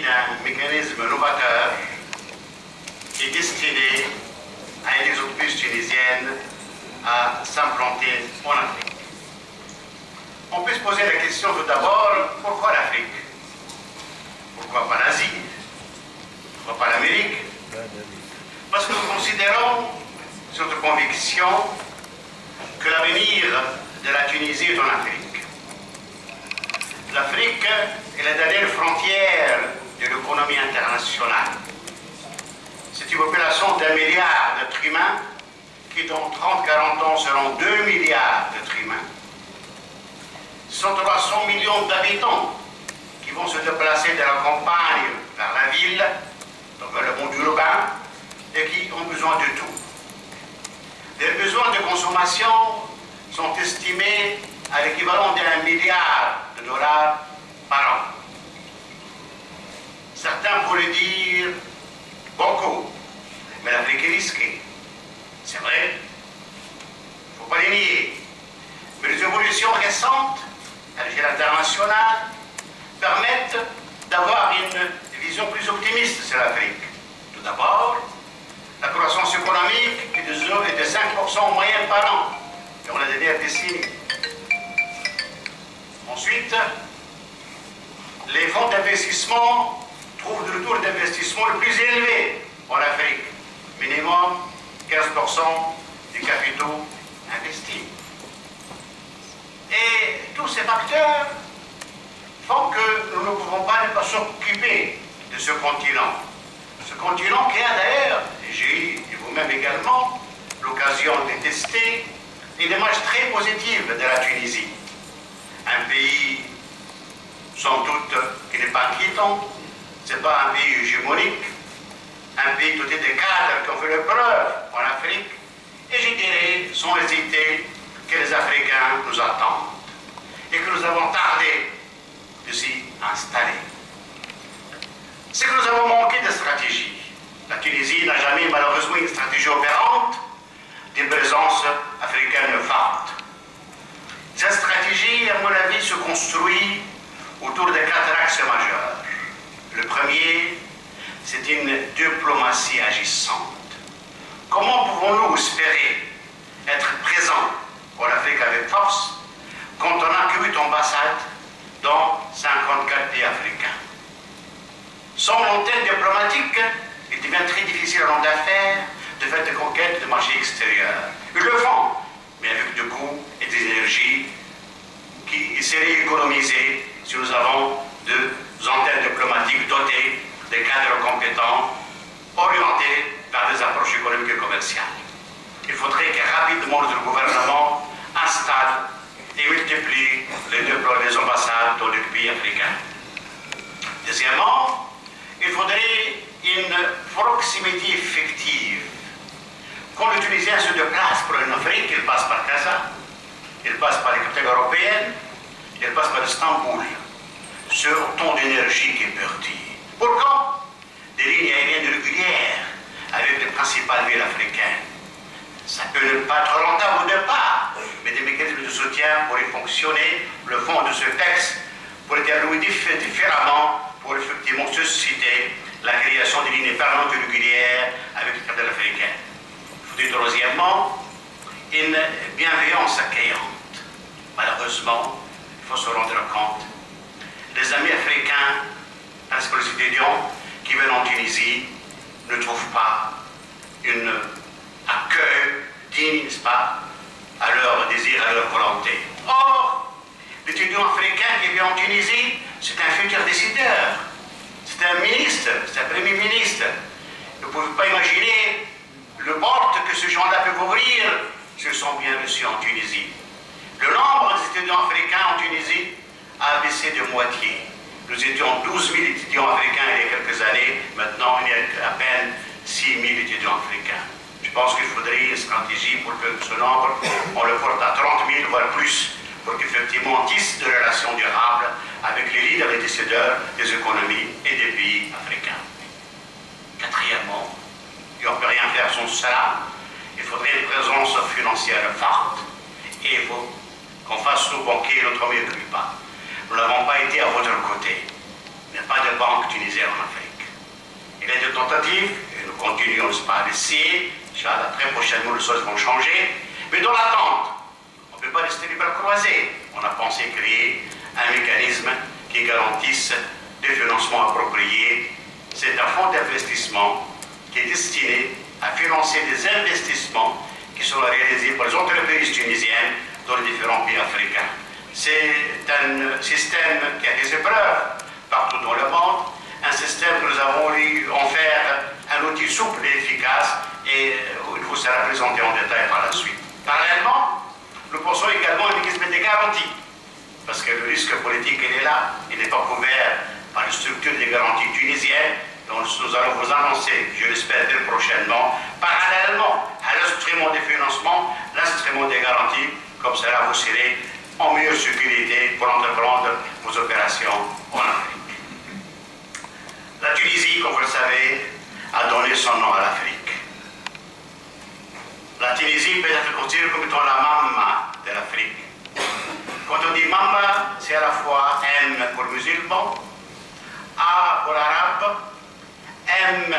d'un mécanisme novateur et destiné à aider les entreprises tunisiennes à s'implanter en Afrique. On peut se poser la question tout d'abord, pourquoi l'Afrique? Pourquoi pas l'Asie? Pourquoi pas l'Amérique? Parce que nous considérons, c'est notre conviction, que l'avenir de la Tunisie est en Afrique. L'Afrique est la dernière frontière de l'économie internationale. C'est une population d'1 milliard d'êtres humains qui, dans 30-40 ans, seront 2 milliards d'êtres humains. Ce sont 300 millions d'habitants qui vont se déplacer de la campagne vers la ville, donc vers le monde urbain, et qui ont besoin de tout. Les besoins de consommation sont estimés à l'équivalent d'1 milliard de dollars par an. Certains pourraient dire beaucoup, mais l'Afrique est risquée. C'est vrai, il ne faut pas les nier. Mais les évolutions récentes à l'échelle internationale permettent d'avoir une vision plus optimiste sur l'Afrique. Tout d'abord, la croissance économique est de 5% en moyenne par an dans la dernière décennie. Ensuite, les fonds d'investissement trouvent le taux d'investissement le plus élevé en Afrique, minimum 15% des capitaux investis. Et tous ces facteurs font que nous ne pouvons pas ne pas s'occuper de ce continent. Ce continent qui a d'ailleurs, j'ai eu, et vous-même également, l'occasion de tester une image très positive de la Tunisie. Un pays, sans doute, qui n'est pas inquiétant, ce n'est pas un pays hégémonique, un pays doté de cadres qui ont fait le preuve en Afrique, et je dirais, sans hésiter, que les Africains nous attendent et que nous avons tardé de s'y installer. C'est que nous avons manqué de stratégie. La Tunisie n'a jamais malheureusement une stratégie opérante d'une présence africaine forte. Cette stratégie, à mon avis, se construit autour de 4 axes majeurs. Le premier, c'est une diplomatie agissante. Comment pouvons-nous espérer être présents en Afrique avec force quand on n'a que 8 ambassades dans 54 pays africains? Sans l'antenne diplomatique, il devient très difficile à l'homme d'affaires de faire des conquêtes de marchés extérieurs. Ils le font, mais avec des coûts et des énergies qui seraient économisées si nous avons des antennes diplomatiques dotées de cadres compétents, orientés vers des approches économiques et commerciales. Il faudrait que rapidement notre gouvernement installe et multiplie les ambassades dans les pays africains. Deuxièmement, il faudrait une proximité effective. Quand le Tunisien se déplace pour une Afrique, il passe par Casa, il passe par les capitales européennes, il passe par Istanbul. Ce ton d'énergie qui est perdu. Pourquoi? Des lignes aériennes régulières avec les principales villes africaines. Ça peut ne pas être rentable au départ, mais des mécanismes de soutien pourraient fonctionner. Le fond de ce texte pourrait être alloué différemment pour effectivement susciter la création des lignes permanentes et régulières avec les capitales africaines. Il faudrait troisièmement une bienveillance accueillante. Malheureusement, il faut se rendre compte, les amis africains, ainsi que les étudiants qui viennent en Tunisie, ne trouvent pas un accueil digne, n'est-ce pas, à leur désir, à leur volonté. Or, l'étudiant africain qui vient en Tunisie, c'est un futur décideur, c'est un ministre, c'est un premier ministre. Vous ne pouvez pas imaginer le porte que ce gens-là peuvent ouvrir s'ils sont bien reçus en Tunisie. Le nombre des étudiants africains en Tunisie a baissé de moitié. Nous étions 12 000 étudiants africains il y a quelques années, maintenant il y a à peine 6 000 étudiants africains. Je pense qu'il faudrait une stratégie pour que ce nombre, on le porte à 30 000, voire plus, pour qu'effectivement on tisse des relations durables avec les leaders et décideurs des économies et des pays africains. Quatrièmement, et on ne peut rien faire sans cela, il faudrait une présence financière forte et il faut qu'on fasse nos banquiers notre mieux pas. Nous n'avons pas été à votre côté. Il n'y a pas de banque tunisienne en Afrique. Il y a des tentatives, et nous continuons à essayer. Inch'Allah, très prochainement, les choses vont changer. Mais dans l'attente, on ne peut pas rester les bras croisés. On a pensé créer un mécanisme qui garantisse des financements appropriés. C'est un fonds d'investissement qui est destiné à financer des investissements qui seront réalisés par les entreprises tunisiennes dans les différents pays africains. C'est un système qui a fait ses preuves partout dans le monde, un système que nous avons voulu en faire un outil souple et efficace et il vous sera présenté en détail par la suite. Parallèlement, nous pensons également à un mécanisme de garantie, parce que le risque politique, il est là, il n'est pas couvert par les structures de garantie tunisiennes, dont nous allons vous annoncer, je l'espère très prochainement, parallèlement à l'instrument de financement, l'instrument de garantie, comme cela vous serez en meilleure sécurité pour entreprendre vos opérations en Afrique. La Tunisie, comme vous le savez, a donné son nom à l'Afrique. La Tunisie peut être considérée comme étant la mamma de l'Afrique. Quand on dit mamma, c'est à la fois M pour musulman, A pour arabe, M